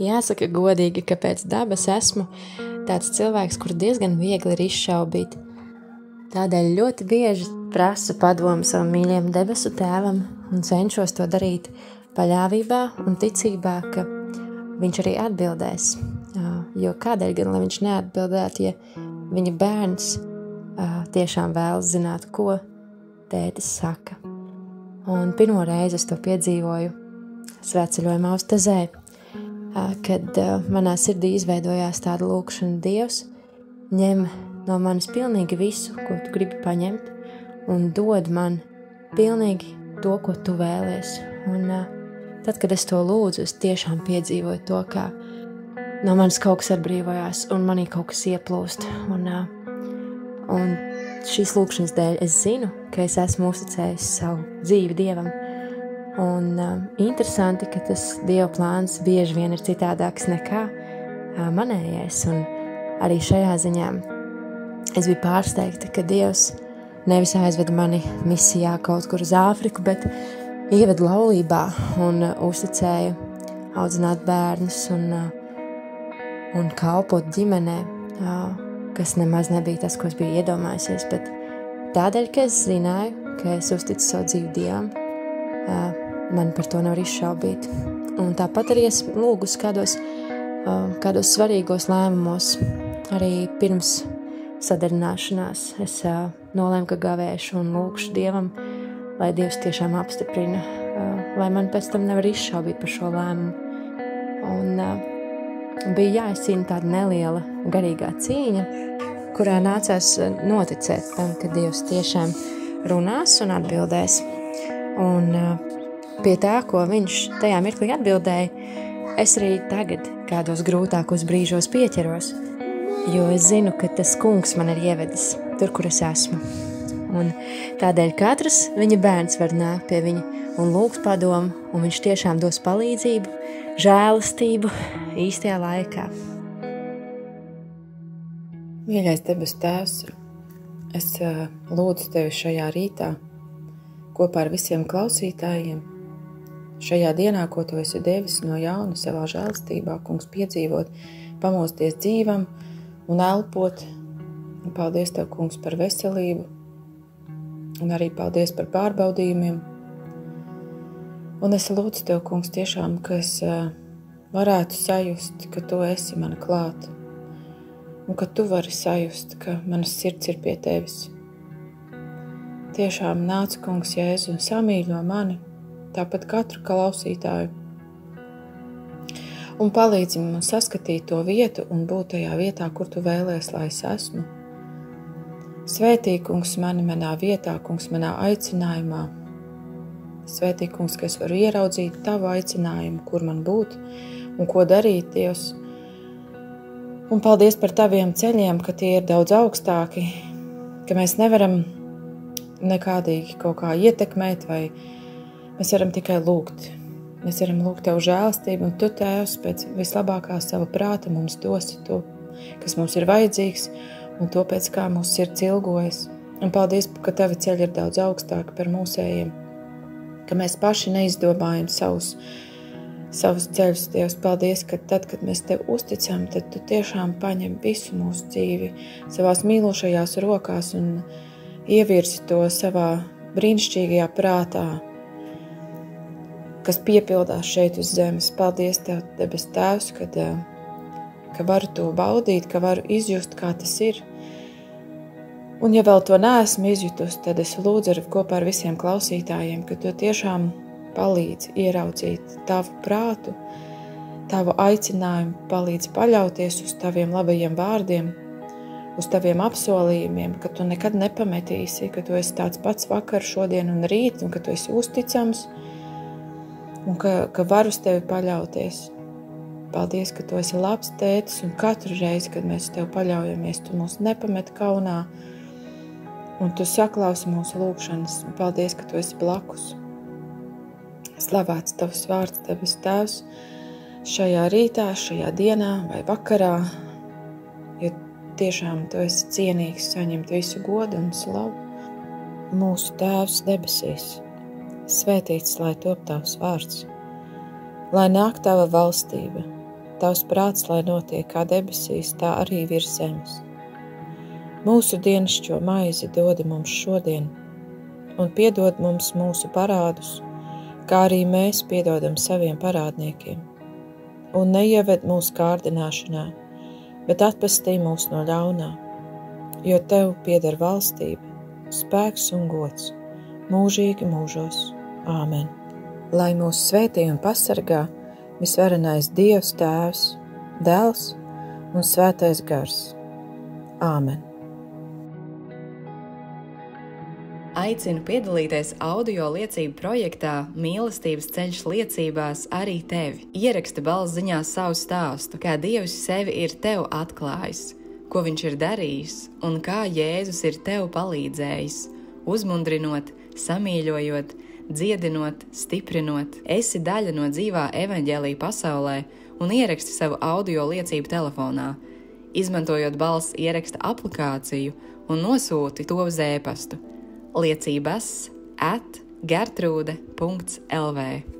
Jāsaka godīgi, ka pēc dabas esmu tāds cilvēks, kur diezgan viegli ir izšaubīt. Tādēļ ļoti bieži prasu padomu savam mīļajam debesu tēvam un cenšos to darīt paļāvībā un ticībā, ka viņš arī atbildēs. Jo kādēļ gan, lai viņš neatbildētu, ja viņa bērns tiešām vēlas zināt, ko tētis saka. Un pirmo reizi es to piedzīvoju svētceļojumā uz Tezē, kad manā sirdī izveidojās tāda lūkšana: Dievs, ņem no manis pilnīgi visu, ko tu gribi paņemt, un dod man pilnīgi to, ko tu vēlies. Un tad, kad es to lūdzu, es tiešām piedzīvoju to, kā no manis kaut kas atbrīvojās un manī kaut kas ieplūst. Un šīs lūkšanas dēļ es zinu, ka es esmu uzticējis savu dzīvi Dievam. Un interesanti, ka tas Dieva plāns bieži vien ir citādāks nekā manējais. Un arī šajā ziņā es biju pārsteigta, ka Dievs nevis aizveda mani misijā kaut kur uz Āfriku, bet ieveda laulībā un uzticēja audzināt bērnus un kalpot ģimenē, kas nemaz nebija tas, ko es biju iedomājusies, bet tādēļ, ka es zināju, ka es uzticu savu dzīvi Dievam, man par to nevar izšaubīt. Un tāpat arī es lūgus kādos svarīgos lēmumos, arī pirms sadarināšanās. Es nolēmu, ka gavēšu un lūgšu Dievam, lai Dievs tiešām apstiprina, lai man pēc tam nevar izšaubīt par šo lēmumu. Un bija jāizcīna tāda neliela garīgā cīņa, kurā nācās noticēt tam, ka Dievs tiešām runās un atbildēs. Un pie tā, ko viņš tajā mirklī atbildēja, es arī tagad kādos grūtākos brīžos pieķeros, jo es zinu, ka tas kungs man ir ievedis tur, kur es esmu. Un tādēļ katrs viņa bērns var nākt pie viņa un lūgt padomu, un viņš tiešām dos palīdzību, žēlastību īstajā laikā. Mīļais debesu Tēvs, es lūdzu Tevi šajā rītā kopā ar visiem klausītājiem, šajā dienā, ko Tu esi devis no jauna savā žēlastībā, kungs, piedzīvot, pamosties dzīvam un elpot. Un paldies Tev, kungs, par veselību, un arī paldies par pārbaudījumiem. Un es lūdzu Tev, kungs, tiešām, ka es varētu sajust, ka Tu esi man klāt, un ka Tu vari sajust, ka manas sirds ir pie Tevis. Tiešām nāc, kungs, Jēzu, un samīļo mani, tāpat katru klausītāju, un palīdzi man saskatīt to vietu un būt tajā vietā, kur Tu vēlies, lai es esmu. Svētī, kungs, mani manā vietā, kungs, manā aicinājumā. Svētī, kungs, ka es varu ieraudzīt Tavu aicinājumu, kur man būt un ko darīt, Dievs. Un paldies par Taviem ceļiem, ka tie ir daudz augstāki, ka mēs nevaram nekādīgi kaut kā ietekmēt, vai mēs varam tikai lūgt. Mēs varam lūgt Tev žēlastību, un Tu, Tēvs, pēc vislabākā sava prāta mums dosi to, kas mums ir vajadzīgs, un to, pēc kā mūsu sirds ilgojas. Un paldies, ka Tavi ceļi ir daudz augstāki par mūsējiem, ka mēs paši neizdomājam savus ceļus, Dievs. Paldies, ka tad, kad mēs Tev uzticam, tad Tu tiešām paņem visu mūsu dzīvi savās mīlošajās rokās un ievirsi to savā brīnišķīgajā prātā, kas piepildās šeit uz zemes. Paldies Tev, debes Tēvs, ka varu to baudīt, ka varu izjust, kā tas ir. Un ja vēl to neesmu izjutusi, tad es lūdzu kopā ar visiem klausītājiem, ka Tu tiešām palīdzi ieraudzīt Tavu prātu, Tavu aicinājumu, palīdzi paļauties uz Taviem labajiem vārdiem, uz Taviem apsolījumiem, ka Tu nekad nepametīsi, ka Tu esi tāds pats vakar, šodien un rīt, un ka Tu esi uzticams, un ka varu uz Tevi paļauties. Paldies, ka Tu esi labs tētis, un katru reizi, kad mēs Tev paļaujamies, Tu mūs nepamet kaunā, un Tu saklausi mūsu lūgšanas. Paldies, ka Tu esi blakus. Slavēts Tavs vārds, debes Tēvs, šajā rītā, šajā dienā vai vakarā, jo tiešām Tu esi cienīgs saņemt visu godu un slavu. Mūsu Tēvs debesīs, svētīts lai top Tavs vārds, lai nāk Tava valstība, tavs prāts, lai notiek kā debesīs, tā arī virs zemes. Mūsu dienascho maizi dod mums šodien, un piedod mums mūsu parādus, kā arī mēs piedodam saviem parādniekiem. Un neieved mūsu kārdināšanā, bet atpestī mūs no ļaunā, jo tev pieder valstība, spēks un gods, mūžīgi mūžos. Āmen. Lai mūs svētī un pasargā visvarenais Dievs Tēvs, Dēls un Svētais Gars. Āmen. Aicinu piedalīties audio liecību projektā Mīlestības ceļš liecībās arī tevi. Ieraksti balss ziņā savu stāstu, kā Dievs sevi ir tev atklājis, ko viņš ir darījis un kā Jēzus ir tev palīdzējis, uzmundrinot, samīļojot, dziedinot, stiprinot. Esi daļa no dzīvā evaņģēlija pasaulē un ieraksti savu audio liecību telefonā, izmantojot balss ieraksta aplikāciju un nosūti to uz e-pastu liecības@gertrude.lv.